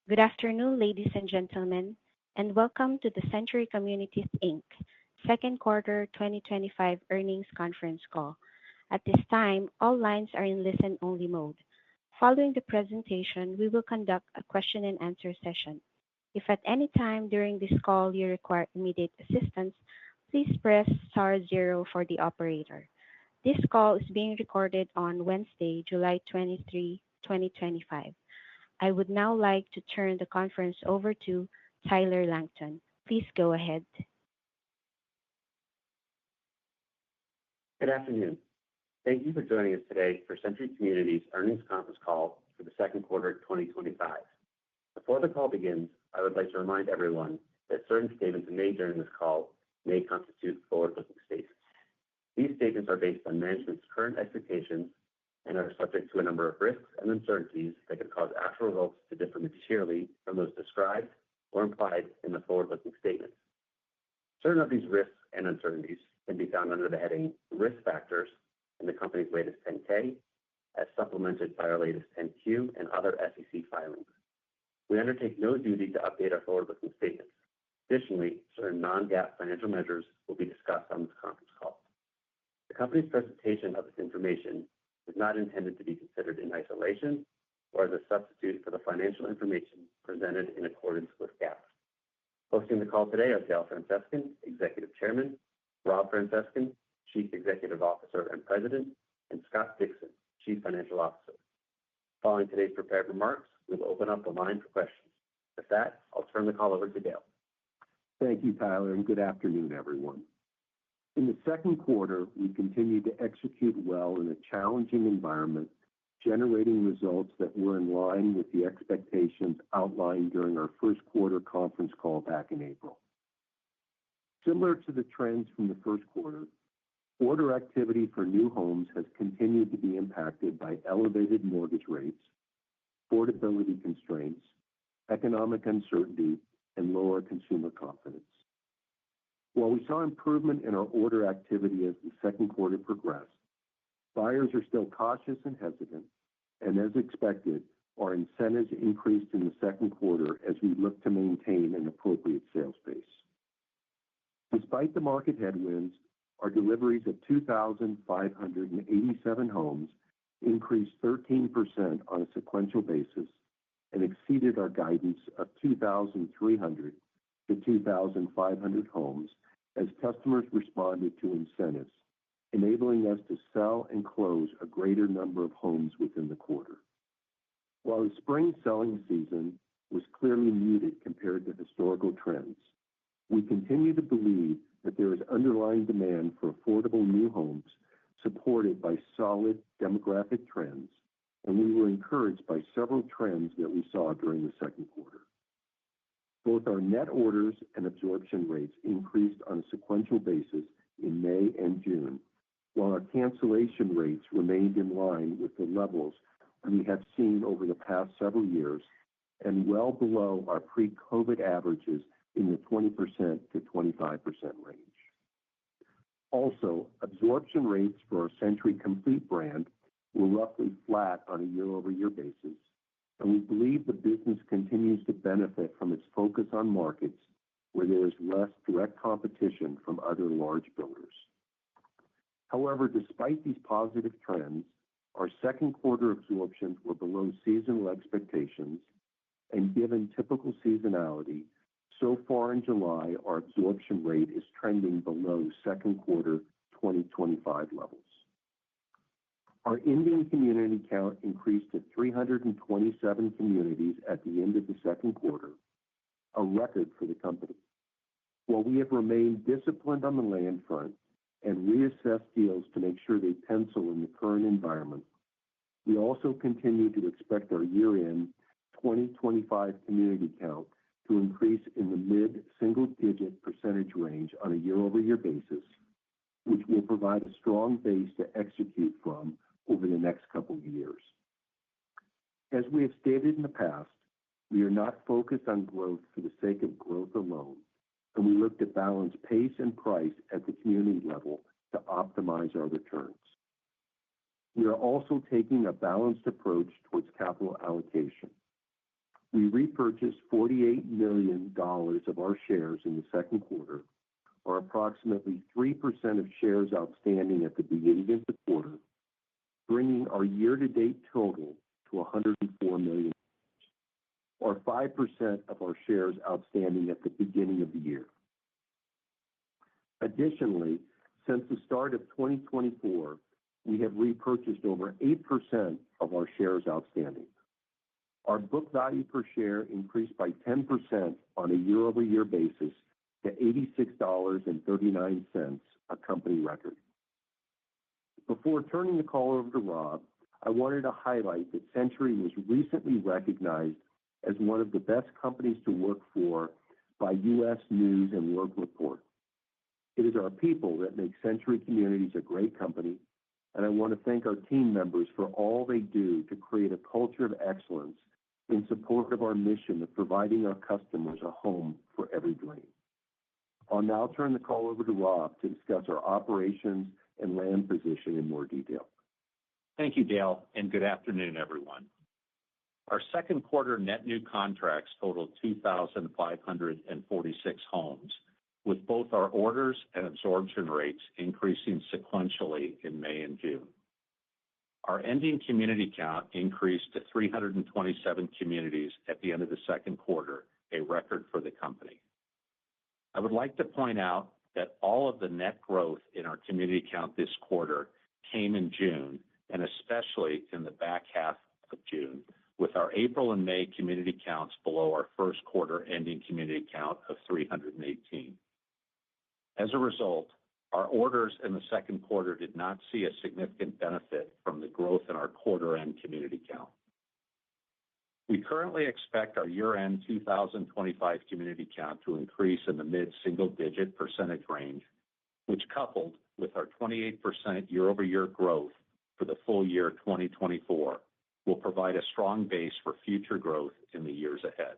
Good afternoon, ladies and gentlemen, and welcome to the Century Communities Inc. Second Quarter 2025 Earnings Conference Call. At this time, all lines are in listen-only mode. Following the presentation, we will conduct a question-and-answer session. If at any time during this call you require immediate assistance, please press star zero for the operator. This call is being recorded on Wednesday, July 23, 2025. I would now like to turn the conference over to Tyler Langton. Please go ahead. Good afternoon. Thank you for joining us today for Century Communities' earnings conference call for the second quarter of 2025. Before the call begins, I would like to remind everyone that certain statements made during this call may constitute forward-looking statements. These statements are based on management's current expectations and are subject to a number of risks and uncertainties that could cause actual results to differ materially from those described or implied in the forward-looking statements. Certain of these risks and uncertainties can be found under the heading Risk Factors in the company's latest 10-K, as supplemented by our latest 10-Q and other SEC filings. We undertake no duty to update our forward-looking statements. Additionally, certain non-GAAP financial measures will be discussed on this conference call. The company's presentation of this information is not intended to be considered in isolation or as a substitute for the financial information presented in accordance with GAAP. Hosting the call today are Dale Francescon, Executive Chairman, Rob Francescon, Chief Executive Officer and President, and Scott Dixon, Chief Financial Officer. Following today's prepared remarks, we will open up the line for questions. With that, I'll turn the call over to Dale. Thank you, Tyler, and good afternoon, everyone. In the second quarter, we continued to execute well in a challenging environment, generating results that were in line with the expectations outlined during our first quarter conference call back in April. Similar to the trends from the first quarter, order activity for new homes has continued to be impacted by elevated mortgage rates, affordability constraints, economic uncertainty, and lower consumer confidence. While we saw improvement in our order activity as the second quarter progressed, buyers are still cautious and hesitant, and as expected, our incentives increased in the second quarter as we look to maintain an appropriate sales pace. Despite the market headwinds, our deliveries of 2,587 homes increased 13% on a sequential basis and exceeded our guidance of 2,300 to 2,500 homes as customers responded to incentives, enabling us to sell and close a greater number of homes within the quarter. While the spring selling season was clearly muted compared to historical trends, we continue to believe that there is underlying demand for affordable new homes supported by solid demographic trends, and we were encouraged by several trends that we saw during the second quarter. Both our net orders and absorption rates increased on a sequential basis in May and June, while our cancellation rates remained in line with the levels we have seen over the past several years and well below our pre-COVID averages in the 20% to 25% range. Also, absorption rates for our Century Complete brand were roughly flat on a year-over-year basis, and we believe the business continues to benefit from its focus on markets where there is less direct competition from other large builders. However, despite these positive trends, our second quarter absorptions were below seasonal expectations, and given typical seasonality, so far in July, our absorption rate is trending below second quarter 2025 levels. Our ending community count increased to 327 communities at the end of the second quarter, a record for the company. While we have remained disciplined on the land front and reassessed deals to make sure they pencil in the current environment, we also continue to expect our year-end 2025 community count to increase in the mid-single-digit percentage range on a year-over-year basis, which will provide a strong base to execute from over the next couple of years. As we have stated in the past, we are not focused on growth for the sake of growth alone, and we look to balance pace and price at the community level to optimize our returns. We are also taking a balanced approach towards capital allocation. We repurchased $48 million of our shares in the second quarter, or approximately 3% of shares outstanding at the beginning of the quarter, bringing our year-to-date total to $104 million, or 5% of our shares outstanding at the beginning of the year. Additionally, since the start of 2024, we have repurchased over 8% of our shares outstanding. Our book value per share increased by 10% on a year-over-year basis to $86.39, a company record. Before turning the call over to Rob, I wanted to highlight that Century was recently recognized as one of the best companies to work for by U.S. News and World Report. It is our people that make Century Communities a great company, and I want to thank our team members for all they do to create a culture of excellence in support of our mission of providing our customers a home for every dream. I'll now turn the call over to Rob to discuss our operations and land position in more detail. Thank you, Dale, and good afternoon, everyone. Our second quarter net new contracts totaled 2,546 homes, with both our orders and absorption rates increasing sequentially in May and June. Our ending community count increased to 327 communities at the end of the second quarter, a record for the company. I would like to point out that all of the net growth in our community count this quarter came in June, and especially in the back half of June, with our April and May community counts below our first quarter ending community count of 318. As a result, our orders in the second quarter did not see a significant benefit from the growth in our quarter-end community count. We currently expect our year-end 2025 community count to increase in the mid-single-digit percentage range, which, coupled with our 28% year-over-year growth for the full year 2024, will provide a strong base for future growth in the years ahead.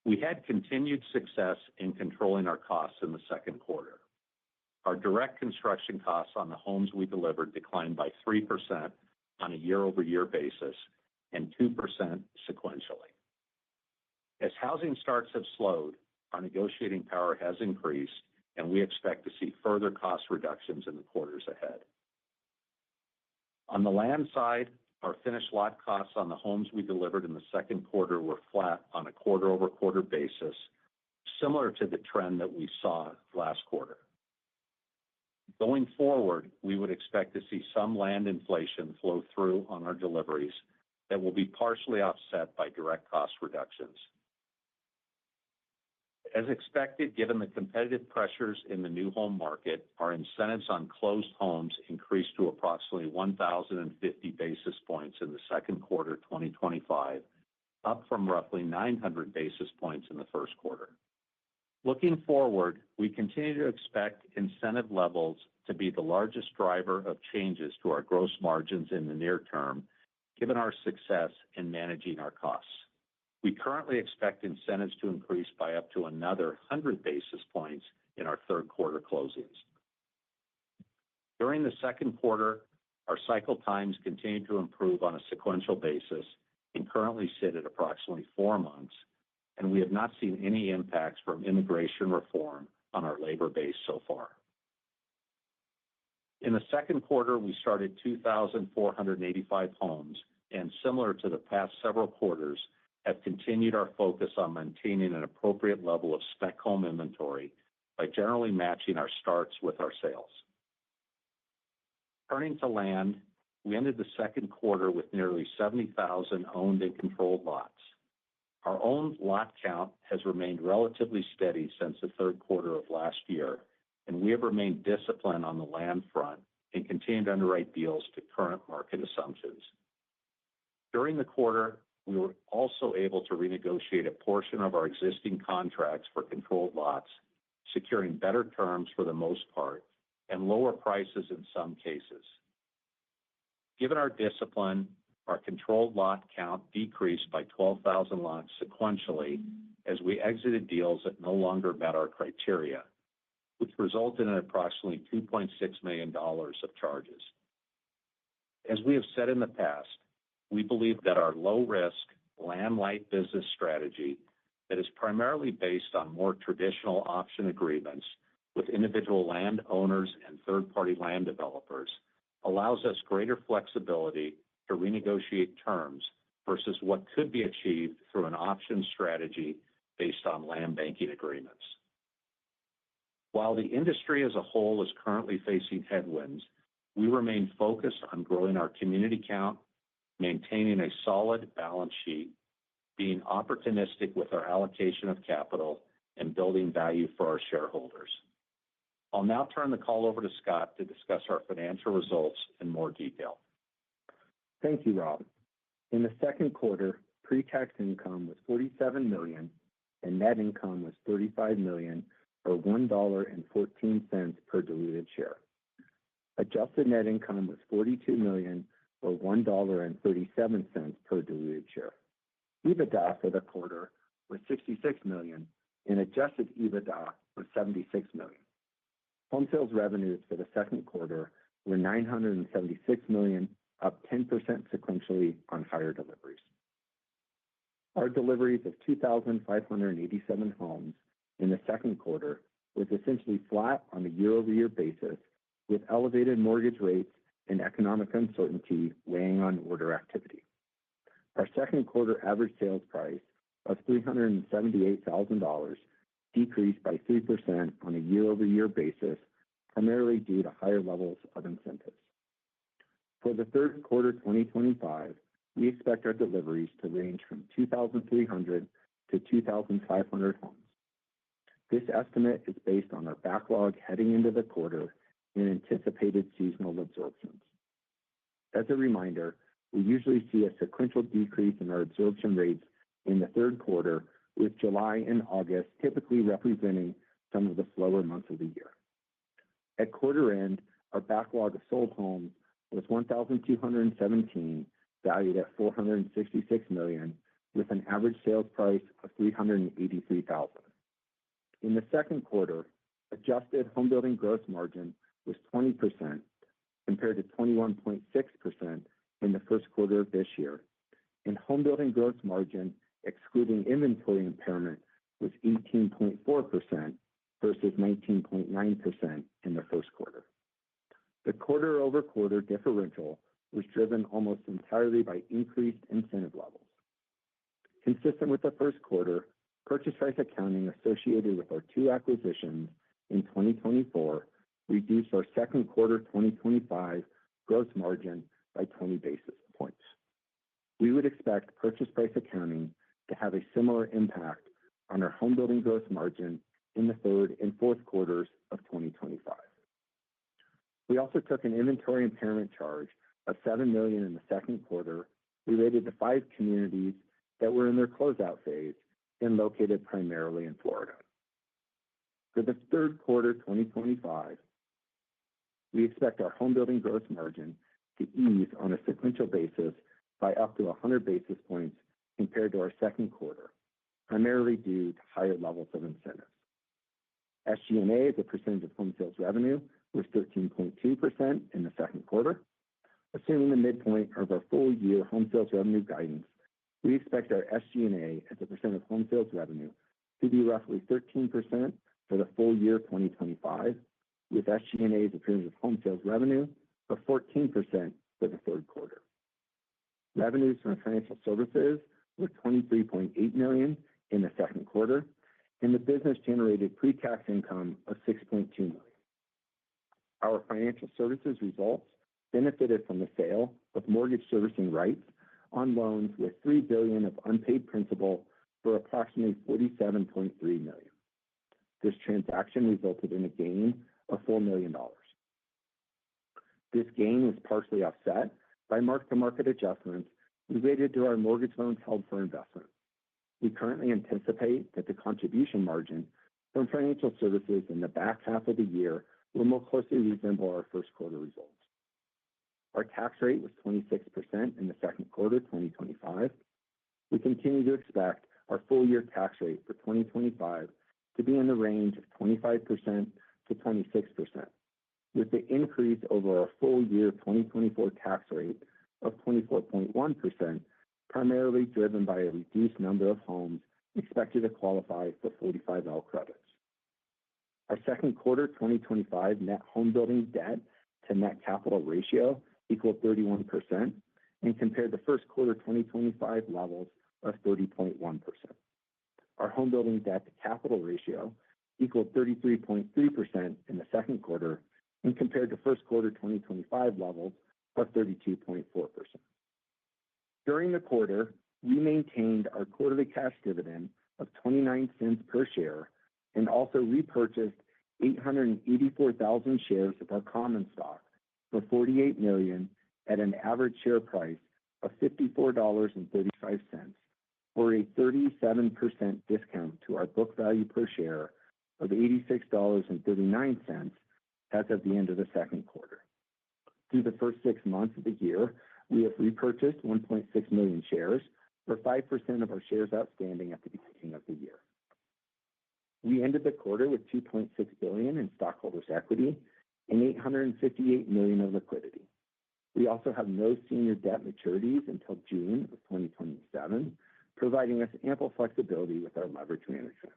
We had continued success in controlling our costs in the second quarter. Our direct construction costs on the homes we delivered declined by 3% on a year-over-year basis and 2% sequentially. As housing starts have slowed, our negotiating power has increased, and we expect to see further cost reductions in the quarters ahead. On the land side, our finished lot costs on the homes we delivered in the second quarter were flat on a quarter-over-quarter basis, similar to the trend that we saw last quarter. Going forward, we would expect to see some land inflation flow through on our deliveries that will be partially offset by direct cost reductions. As expected, given the competitive pressures in the new home market, our incentives on closed homes increased to approximately 1,050 basis points in the second quarter 2025, up from roughly 900 basis points in the first quarter. Looking forward, we continue to expect incentive levels to be the largest driver of changes to our gross margins in the near term, given our success in managing our costs. We currently expect incentives to increase by up to another 100 basis points in our third quarter closings. During the second quarter, our cycle times continued to improve on a sequential basis and currently sit at approximately 4 months, and we have not seen any impacts from immigration reform on our labor base so far. In the second quarter, we started 2,485 homes, and similar to the past several quarters, have continued our focus on maintaining an appropriate level of spec home inventory by generally matching our starts with our sales. Turning to land, we ended the second quarter with nearly 70,000 owned and controlled lots. Our owned lot count has remained relatively steady since the third quarter of last year, and we have remained disciplined on the land front and continue to underwrite deals to current market assumptions. During the quarter, we were also able to renegotiate a portion of our existing contracts for controlled lots, securing better terms for the most part and lower prices in some cases. Given our discipline, our controlled lot count decreased by 12,000 lots sequentially as we exited deals that no longer met our criteria, which resulted in approximately $2.6 million of charges. As we have said in the past, we believe that our low-risk, land-light business strategy that is primarily based on more traditional option agreements with individual landowners and third-party land developers allows us greater flexibility to renegotiate terms versus what could be achieved through an option strategy based on land banking agreements. While the industry as a whole is currently facing headwinds, we remain focused on growing our community count, maintaining a solid balance sheet, being opportunistic with our allocation of capital, and building value for our shareholders. I'll now turn the call over to Scott to discuss our financial results in more detail. Thank you, Rob. In the second quarter, pre-tax income was $47 million and net income was $35 million, or $1.14 per diluted share. Adjusted net income was $42 million, or $1.37 per diluted share. EBITDA for the quarter was $66 million, and adjusted EBITDA was $76 million. Home sales revenues for the second quarter were $976 million, up 10% sequentially on higher deliveries. Our deliveries of 2,587 homes in the second quarter was essentially flat on a year-over-year basis, with elevated mortgage rates and economic uncertainty weighing on order activity. Our second quarter average sales price of $378,000 decreased by 3% on a year-over-year basis, primarily due to higher levels of incentives. For the third quarter 2025, we expect our deliveries to range from 2,300 to 2,500 homes. This estimate is based on our backlog heading into the quarter and anticipated seasonal absorptions. As a reminder, we usually see a sequential decrease in our absorption rates in the third quarter, with July and August typically representing some of the slower months of the year. At quarter end, our backlog of sold homes was 1,217, valued at $466 million, with an average sales price of $383,000. In the second quarter, adjusted home building gross margin was 20% compared to 21.6% in the first quarter of this year, and home building gross margin, excluding inventory impairment, was 18.4% versus 19.9% in the first quarter. The quarter-over-quarter differential was driven almost entirely by increased incentive levels. Consistent with the first quarter, purchase price accounting associated with our two acquisitions in 2024 reduced our second quarter 2025 gross margin by 20 basis points. We would expect purchase price accounting to have a similar impact on our home building gross margin in the third and fourth quarters of 2025. We also took an inventory impairment charge of $7 million in the second quarter related to 5 communities that were in their closeout phase and located primarily in Florida. For the third quarter 2025, we expect our home building gross margin to ease on a sequential basis by up to 100 basis points compared to our second quarter, primarily due to higher levels of incentives. SG&A as a percentage of home sales revenue was 13.2% in the second quarter. Assuming the midpoint of our full year home sales revenue guidance, we expect our SG&A as a percent of home sales revenue to be roughly 13% for the full year 2025, with SG&A as a percentage of home sales revenue of 14% for the third quarter. Revenues from financial services were $23.8 million in the second quarter, and the business generated pre-tax income of $6.2 million. Our financial services results benefited from the sale of mortgage servicing rights on loans with $3 billion of unpaid principal for approximately $47.3 million. This transaction resulted in a gain of $4 million. This gain was partially offset by mark-to-market adjustments related to our mortgage loans held for investment. We currently anticipate that the contribution margin from financial services in the back half of the year will more closely resemble our first quarter results. Our tax rate was 26% in the second quarter 2025. We continue to expect our full year tax rate for 2025 to be in the range of 25% to 26%, with the increase over our full year 2024 tax rate of 24.1% primarily driven by a reduced number of homes expected to qualify for 45L credits. Our second quarter 2025 net home building debt to net capital ratio equaled 31% and compared to first quarter 2025 levels of 30.1%. Our home building debt to capital ratio equaled 33.3% in the second quarter and compared to first quarter 2025 levels of 32.4%. During the quarter, we maintained our quarterly cash dividend of 29 cents per share and also repurchased 884,000 shares of our common stock for $48 million at an average share price of $54.35, or a 37% discount to our book value per share of $86.39 as of the end of the second quarter. Through the first 6 months of the year, we have repurchased 1.6 million shares, or 5% of our shares outstanding at the beginning of the year. We ended the quarter with $2.6 billion in stockholders' equity and $858 million of liquidity. We also have no senior debt maturities until June of 2027, providing us ample flexibility with our leverage management.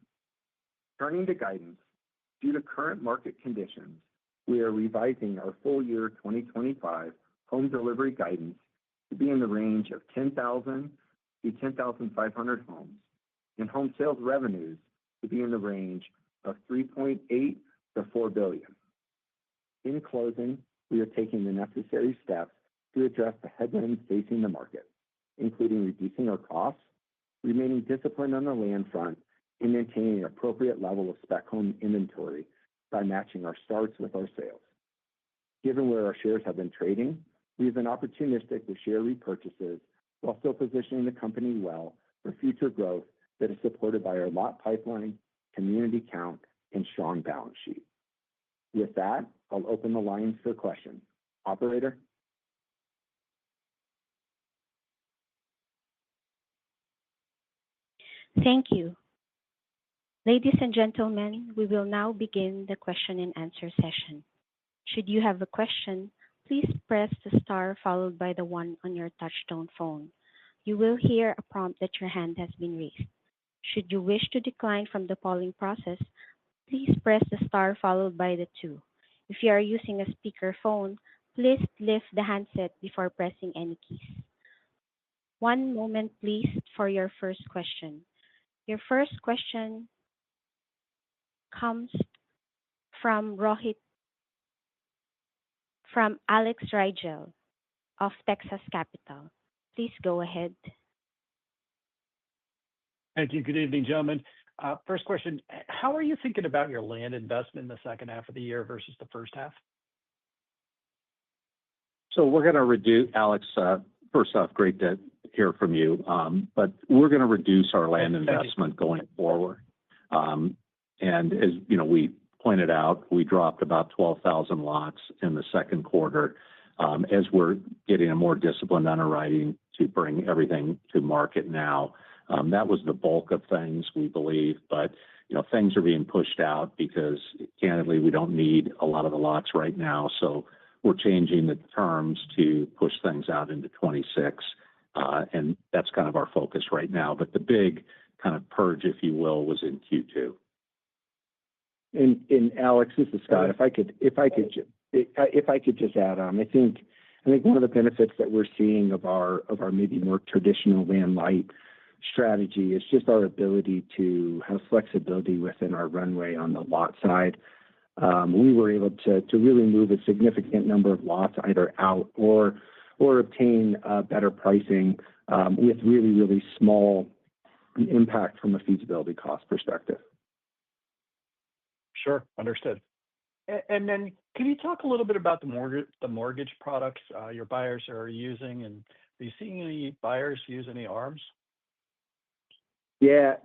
Turning to guidance, due to current market conditions, we are revising our full year 2025 home delivery guidance to be in the range of 10,000 to 10,500 homes and home sales revenues to be in the range of $3.8 to $4 billion. In closing, we are taking the necessary steps to address the headwinds facing the market, including reducing our costs, remaining disciplined on the land front, and maintaining an appropriate level of spec home inventory by matching our starts with our sales. Given where our shares have been trading, we have been opportunistic with share repurchases while still positioning the company well for future growth that is supported by our lot pipeline, community count, and strong balance sheet. With that, I'll open the lines for questions. Operator? Thank you. Ladies and gentlemen, we will now begin the question and answer session. Should you have a question, please press the star followed by the 1 on your touch-tone phone. You will hear a prompt that your hand has been raised. Should you wish to decline from the polling process, please press the star followed by the 2. If you are using a speakerphone, please lift the handset before pressing any keys. One moment, please, for your first question. Your first question comes from Alex Rygiel of Texas Capital. Please go ahead. Thank you. Good evening, gentlemen. First question, how are you thinking about your land investment in the second half of the year versus the first half? So we're going to reduce, Alex, first off, great to hear from you, but we're going to reduce our land investment going forward. And as you know, we pointed out, we dropped about 12,000 lots in the second quarter as we're getting a more disciplined underwriting to bring everything to market now. That was the bulk of things, we believe, but things are being pushed out because, candidly, we don't need a lot of the lots right now. So we're changing the terms to push things out into 26, and that's kind of our focus right now. But the big kind of purge, if you will, was in Q2. And Alex, this is Scott. If I could just add on, I think one of the benefits that we're seeing of our maybe more traditional land light strategy is just our ability to have flexibility within our runway on the lot side. We were able to really move a significant number of lots either out or obtain better pricing with really, really small impact from a feasibility cost perspective. Sure, understood. And then can you talk a little bit about the mortgage products your buyers are using, and are you seeing any buyers use any ARMs? Yeah,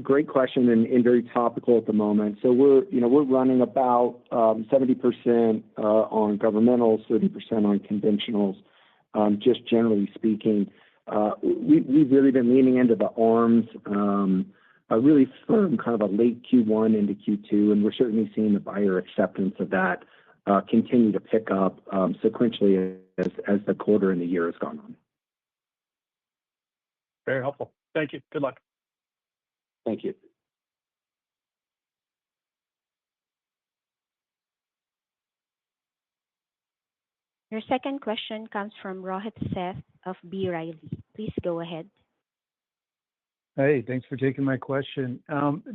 great question and very topical at the moment. So we're running about 70% on governmentals, 30% on conventionals. Just generally speaking, we've really been leaning into the ARMs really from kind of a late Q1 into Q2, and we're certainly seeing the buyer acceptance of that continue to pick up sequentially as the quarter and the year has gone on. Very helpful. Thank you. Good luck. Thank you. Your second question comes from Rohit Seth of B. Riley. Please go ahead. Hey, thanks for taking my question.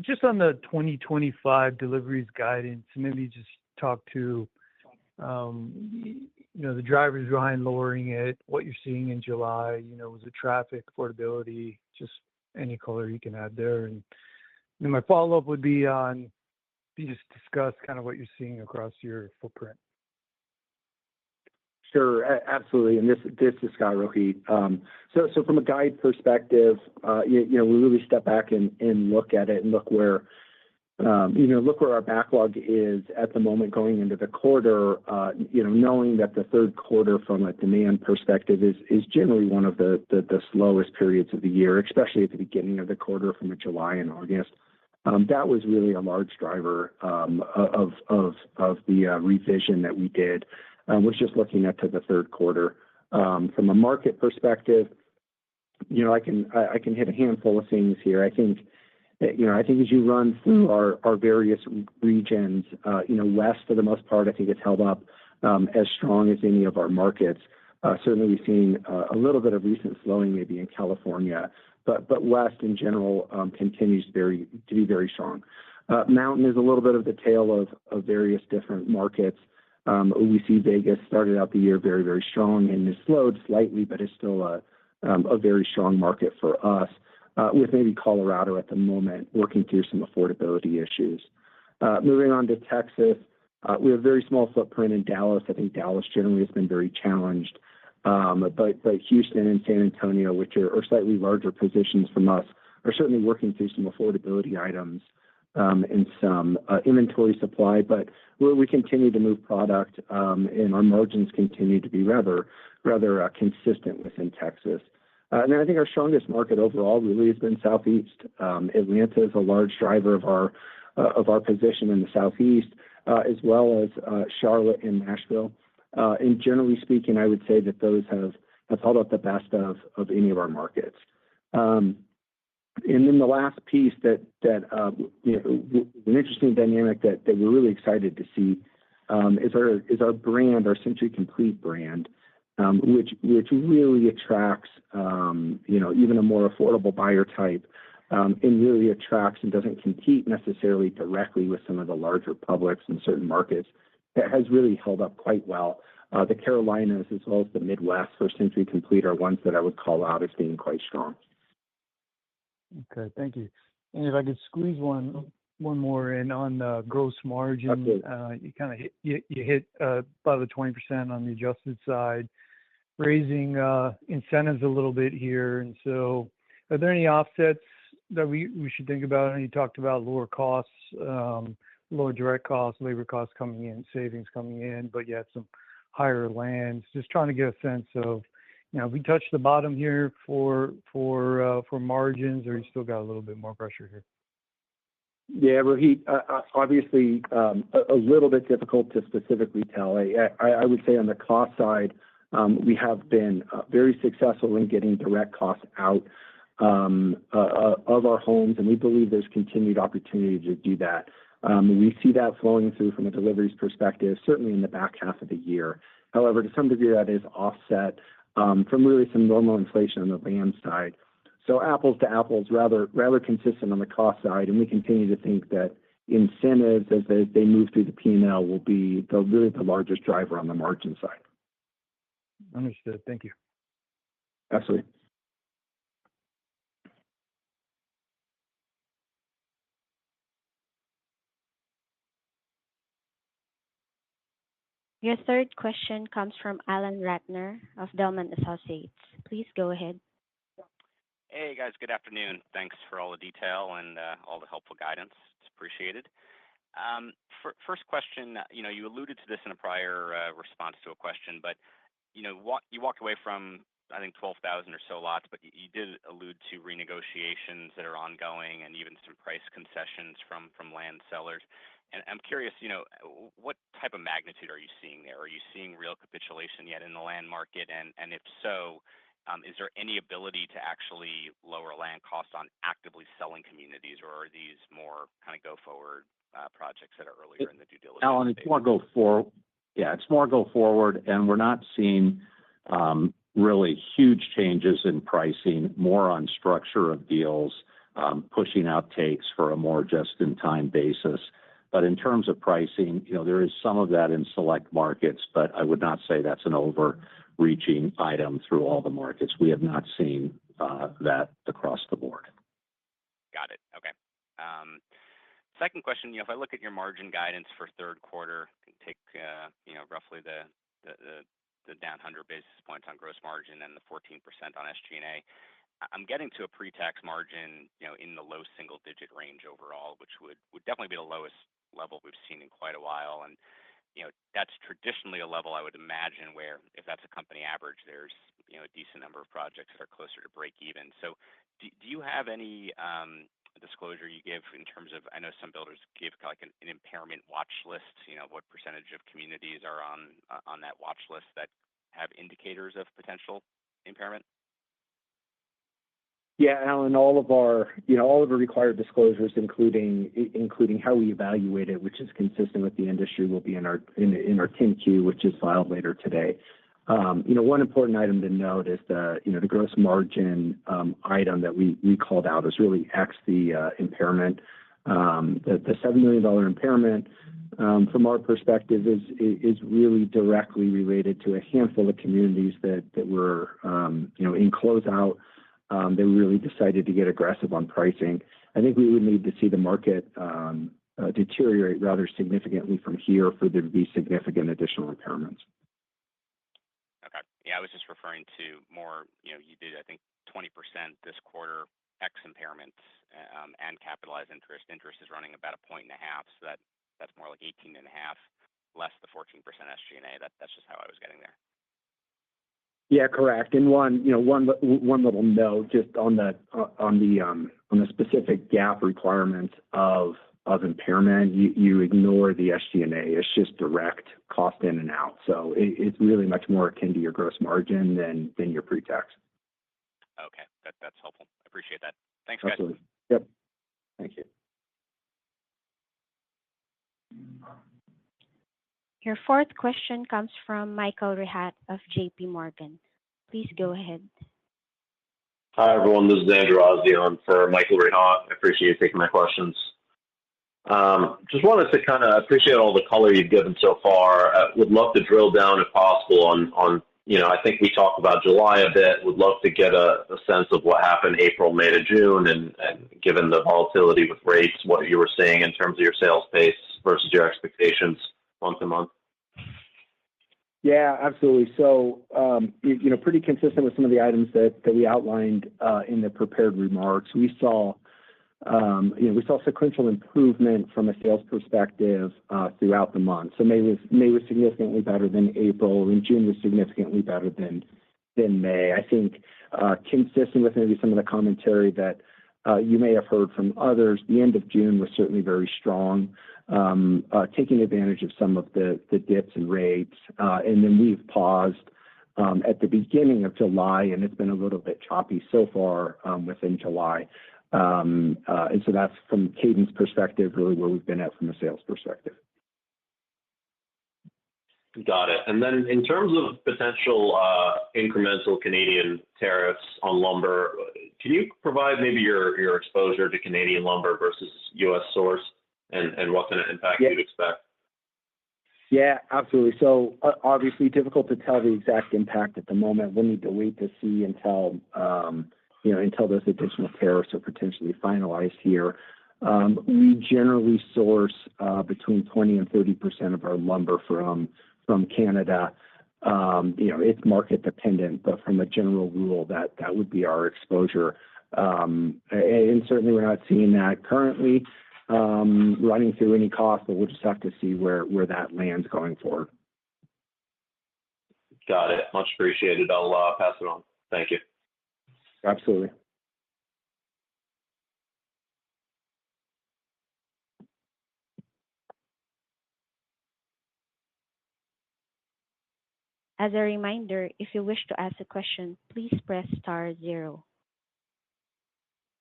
Just on the 2025 deliveries guidance, maybe just talk to the drivers behind lowering it, what you're seeing in July. Was it traffic, affordability, just any color you can add there? And my follow-up would be on, you just discuss kind of what you're seeing across your footprint. Sure, absolutely. And this is Scott, Rohit. So from a guide perspective, we really step back and look at it and look where our backlog is at the moment going into the quarter. Knowing that the third quarter from a demand perspective is generally one of the slowest periods of the year, especially at the beginning of the quarter from July and August. That was really a large driver of the revision that we did. Was just looking at the third quarter. From a market perspective, I can hit a handful of things here. I think as you run through our various regions, west for the most part, I think it's held up as strong as any of our markets. Certainly, we've seen a little bit of recent slowing maybe in California, but west in general continues to be very strong. Mountain is a little bit of the tale of various different markets. We see Vegas started out the year very, very strong and has slowed slightly, but is still a very strong market for us, with maybe Colorado at the moment working through some affordability issues. Moving on to Texas, we have a very small footprint in Dallas. I think Dallas generally has been very challenged. But Houston and San Antonio, which are slightly larger positions from us, are certainly working through some affordability items and some inventory supply, but we continue to move product, and our margins continue to be rather consistent within Texas. And then I think our strongest market overall really has been Southeast. Atlanta is a large driver of our position in the Southeast, as well as Charlotte and Nashville. And generally speaking, I would say that those have held up the best of any of our markets. And then the last piece that an interesting dynamic that we're really excited to see is our brand, our Century Complete brand, which really attracts even a more affordable buyer type, and really attracts and doesn't compete necessarily directly with some of the larger publics in certain markets. That has really held up quite well. The Carolinas as well as the Midwest for Century Complete are ones that I would call out as being quite strong. Okay, thank you. And if I could squeeze one more in on the gross margin, you kind of hit about the 20% on the adjusted side, raising incentives a little bit here. And so, are there any offsets that we should think about? And you talked about lower costs, lower direct costs, labor costs coming in, savings coming in, but you had some higher lands. Just trying to get a sense of, we touched the bottom here for margins, or you still got a little bit more pressure here? Yeah, Rohit, obviously a little bit difficult to specifically tell. I would say on the cost side, we have been very successful in getting direct costs out of our homes, and we believe there's continued opportunity to do that. We see that flowing through from a deliveries perspective, certainly in the back half of the year. However, to some degree, that is offset from really some normal inflation on the land side. So apples to apples, rather consistent on the cost side, and we continue to think that incentives as they move through the P&L will be really the largest driver on the margin side. Understood. Thank you. Absolutely. Your third question comes from Alan Ratner of Zelman Associates. Please go ahead. Hey, guys. Good afternoon. Thanks for all the detail and all the helpful guidance. It's appreciated. First question, you alluded to this in a prior response to a question, but you walked away from, I think, 12,000 or so lots, but you did allude to renegotiations that are ongoing and even some price concessions from land sellers. And I'm curious, what type of magnitude are you seeing there? Are you seeing real capitulation yet in the land market? And if so, is there any ability to actually lower land costs on actively selling communities, or are these more kind of go-forward projects that are earlier in the due diligence Alan, phase? it's more go forward. Yeah, it's more go forward, and we're not seeing really huge changes in pricing, more on structure of deals, pushing out takes for a more just-in-time basis. But in terms of pricing, there is some of that in select markets, but I would not say that's an overreaching item through all the markets. We have not seen that across the board. Got it. Okay. Second question, if I look at your margin guidance for third quarter, take roughly the down 100 basis points on gross margin and the 14% on SG&A, I'm getting to a pre-tax margin, in the low single-digit range overall, which would definitely be the lowest level we've seen in quite a while. And that's traditionally a level I would imagine where, if that's a company average, there's a decent number of projects that are closer to break even. So, do you have any disclosure you give in terms of? I know some builders give like an impairment watch list. What percentage of communities are on that watch list that have indicators of potential impairment? Yeah, Alan, all of our required disclosures, including how we evaluate it, which is consistent with the industry, will be in our 10-Q, which is filed later today. One important item to note is the gross margin item that we called out is really X the impairment. The $7 million impairment, from our perspective, is really directly related to a handful of communities that were in closeout. They really decided to get aggressive on pricing. I think we would need to see the market deteriorate rather significantly from here for there to be significant additional impairments. Okay. Yeah, I was just referring to more, you did, I think, 20% this quarter, X impairments and capitalized interest. Interest is running about 1.5 points, so that's more like 18.5, less the 14% SG&A. That's just how I was getting there. Yeah, correct. And one little note just on the specific GAAP requirements of impairment, you ignore the SG&A. It's just direct cost in and out. So it's really much more akin to your gross margin than your pre-tax. Okay, that's helpful. I appreciate that. Thanks, guys. Absolutely. Yep. Thank you. Your fourth question comes from Michael Rehaut of J.P. Morgan. Please go ahead. Hi, everyone. This is Andrew Osby on for Michael Rehaut. I appreciate you taking my questions. Just wanted to kind of appreciate all the color you've given so far. Would love to drill down, if possible, on I think we talked about July a bit. Would love to get a sense of what happened April, May to June, and given the volatility with rates, what you were seeing in terms of your sales pace versus your expectations month to month. Yeah, absolutely. So, pretty consistent with some of the items that we outlined in the prepared remarks. We saw sequential improvement from a sales perspective throughout the month. So May was significantly better than April, and June was significantly better than May. I think consistent with maybe some of the commentary that you may have heard from others, the end of June was certainly very strong, taking advantage of some of the dips in rates. And then we've paused at the beginning of July, and it's been a little bit choppy so far within July. And so that's from cadence perspective, really where we've been at from a sales perspective. Got it. And then in terms of potential incremental Canadian tariffs on lumber, can you provide maybe your exposure to Canadian lumber versus U.S. source and what kind of impact you'd expect? Yeah, absolutely. So obviously difficult to tell the exact impact at the moment. We'll need to wait to see until those additional tariffs are potentially finalized here. We generally source between 20 and 30% of our lumber from Canada. It's market dependent, but from a general rule, that would be our exposure. And certainly we're not seeing that currently running through any cost, but we'll just have to see where that lands going forward. Got it. Much appreciated. I'll pass it on. Thank you. Absolutely. As a reminder, if you wish to ask a question, please press star zero.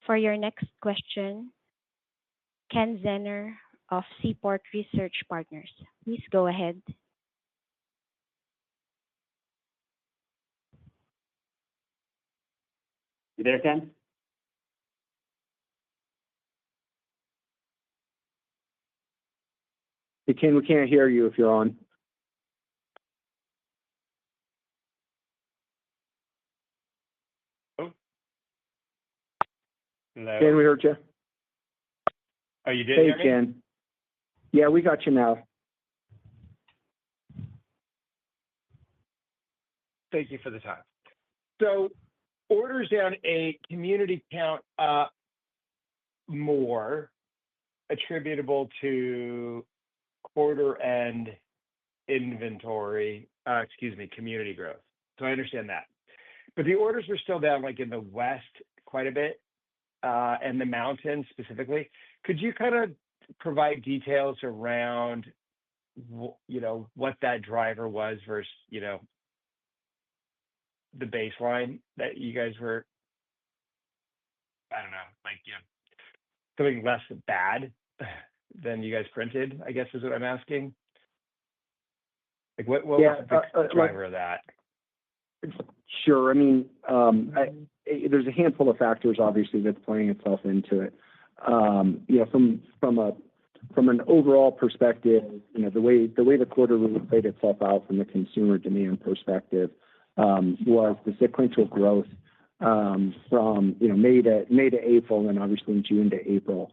For your next question, Ken Zener of Seaport Research Partners. Please go ahead. You there, Ken? Hey, Ken, we can't hear you if you're on. Hello. Ken, we heard you. Oh, you did Hey, hear me? Ken. Yeah, we got you now. Thank you for the time. So orders down 8, community count up more, attributable to quarter end inventory, community growth. So I understand that. But the orders were still down like in the West quite a bit, and the mountains specifically. Could you kind of provide details around, what that driver was versus, the baseline that you guys were, I don't know, something less bad than you guys printed, I guess is what I'm asking. Like what was the driver of that? Sure. I mean, there's a handful of factors, obviously, that's playing itself into it. From an overall perspective, the way the quarter really played itself out from the consumer demand perspective was the sequential growth from May to April, and obviously in June to April.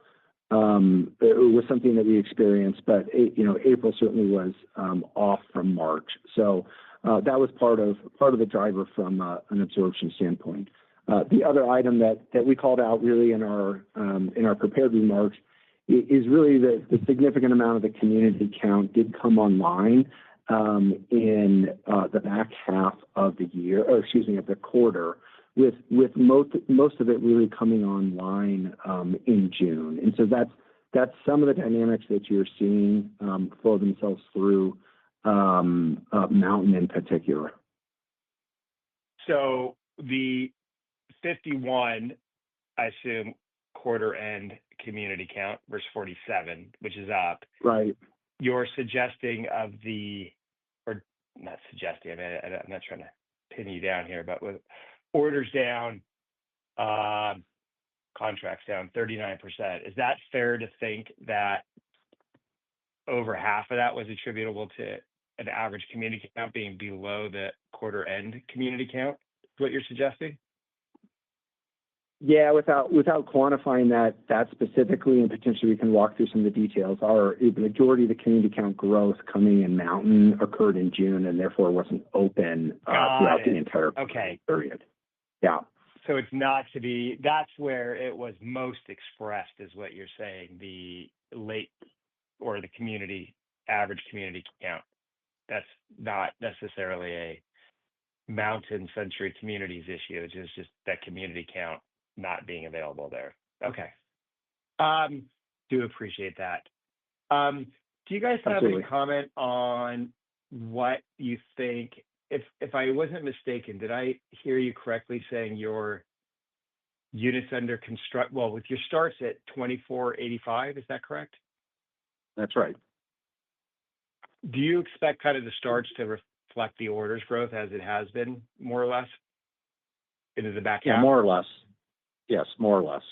It was something that we experienced, but April certainly was off from March. So that was part of the driver from an absorption standpoint. The other item that we called out really in our prepared remarks is really the significant amount of the community count did come online in the back half of the year, of the quarter, with most of it really coming online in June. And so that's some of the dynamics that you're seeing flow themselves through Mountain in particular. So the 51, I assume, quarter end community count versus 47, which is up. Right. You're suggesting or not suggesting, I'm not trying to pin you down here, but with orders down, contracts down 39%, is that fair to think that over half of that was attributable to an average community count being below the quarter end community count? Is what you're suggesting? Yeah, without quantifying that specifically, and potentially we can walk through some of the details. The majority of the community count growth coming in Mountain occurred in June, and therefore wasn't open throughout the entire period. Yeah. So it's not to be. That's where it was most expressed, is what you're saying. The late or the average community count. That's not necessarily a Mountain Century Communities issue. It's just that community count not being available there. Okay. Do appreciate that. Do you guys have any comment on what you think, if I wasn't mistaken, did I hear you correctly saying your units under construct, with your starts at 2485, is that correct? That's right. Do you expect kind of the starts to reflect the orders growth as it has been, more or less, into the back half? Yeah, more or less. Yes, more or less.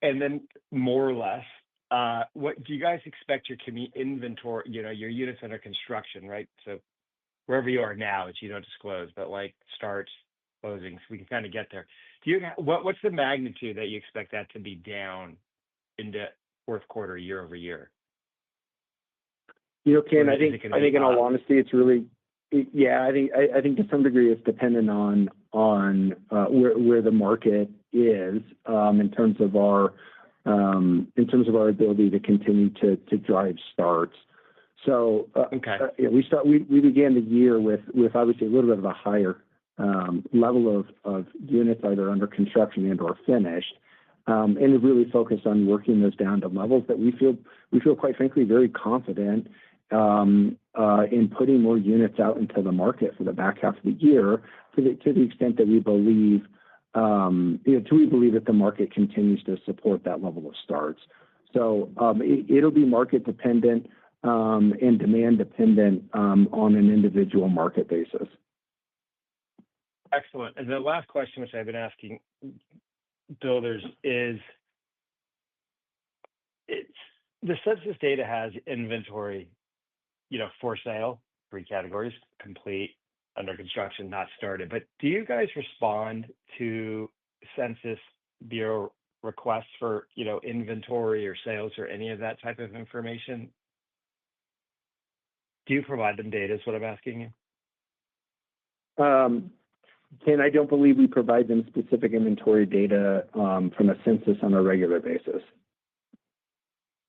And then more or less, what do you guys expect your inventory, your units under construction, right? So wherever you are now, which you don't disclose, but like starts, closings, we can kind of get there. What's the magnitude that you expect that to be down into fourth quarter year over year? Ken, I think in all honesty, it's really, I think to some degree it's dependent on where the market is in terms of our ability to continue to drive starts. So we began the year with obviously a little bit of a higher level of units either under construction and or finished, and have really focused on working those down to levels that we feel quite frankly very confident in putting more units out into the market for the back half of the year to the extent that we believe, we believe that the market continues to support that level of starts. So it'll be market dependent and demand dependent on an individual market basis. Excellent. And the last question, which I've been asking builders, is the census data has inventory, for sale, 3 categories: complete, under construction, not started. But do you guys respond to Census Bureau requests for, inventory or sales or any of that type of information? Do you provide them data is what I'm asking you? Ken, I don't believe we provide them specific inventory data from a census on a regular basis.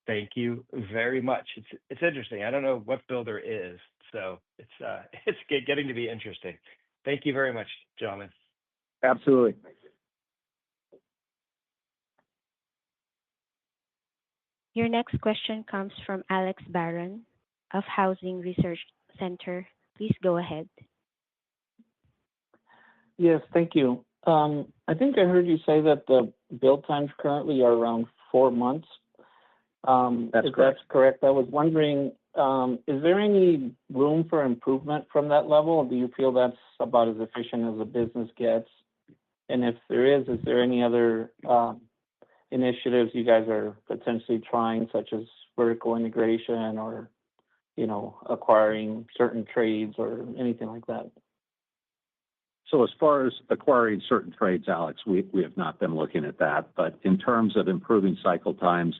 Thank you very much. It's interesting. I don't know what builder is, so it's getting to be interesting. Thank you very much, gentlemen. Absolutely. Your next question comes from Alex Barron of Housing Research Center. Please go ahead. Yes, thank you. I think I heard you say that the build times currently are around 4 months. That's if correct. That's correct, I was wondering, is there any room for improvement from that level? Or do you feel that's about as efficient as a business gets? And if there is there any other initiatives you guys are potentially trying, such as vertical integration or, acquiring certain trades or anything like that? So as far as acquiring certain trades, Alex, we have not been looking at that. But in terms of improving cycle times,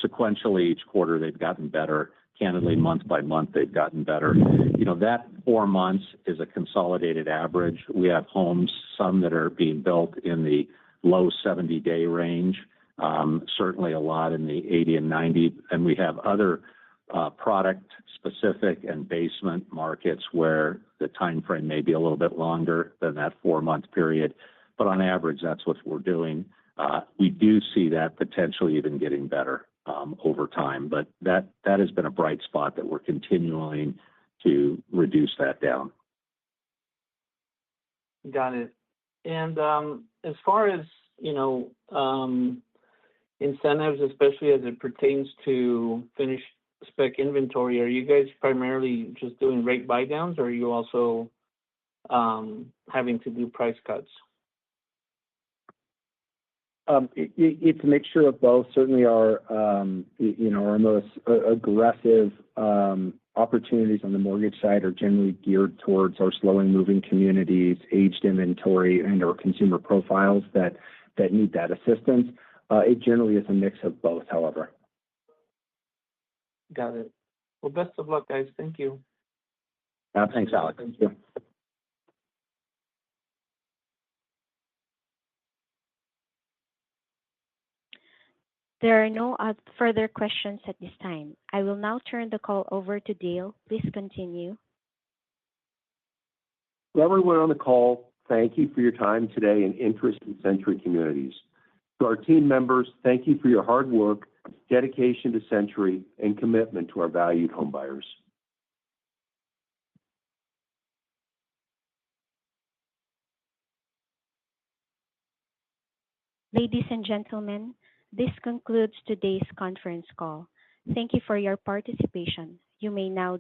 sequentially each quarter they've gotten better. Candidly, month by month they've gotten better. That 4 months is a consolidated average. We have homes, some that are being built in the low 70-day range, certainly a lot in the 80 and 90, and we have other product-specific and basement markets where the time frame may be a little bit longer than that 4-month period. But on average, that's what we're doing. We do see that potentially even getting better over time, but that has been a bright spot that we're continuing to reduce that down. Got it. And as far as, incentives, especially as it pertains to finished spec inventory, are you guys primarily just doing rate buy downs, or are you also having to do price cuts? It's a mixture of both. Certainly our most aggressive opportunities on the mortgage side are generally geared towards our slowing moving communities, aged inventory, and our consumer profiles that need that assistance. It generally is a mix of both, however. Got it. Well, best of luck, guys. Thank you. Thanks, Alex. Thank you. There are no further questions at this time. I will now turn the call over to Dale. Please continue. To everyone on the call, thank you for your time today and interest in Century Communities. To our team members, thank you for your hard work, dedication to Century, and commitment to our valued homebuyers. Ladies and gentlemen, this concludes today's conference call. Thank you for your participation. You may now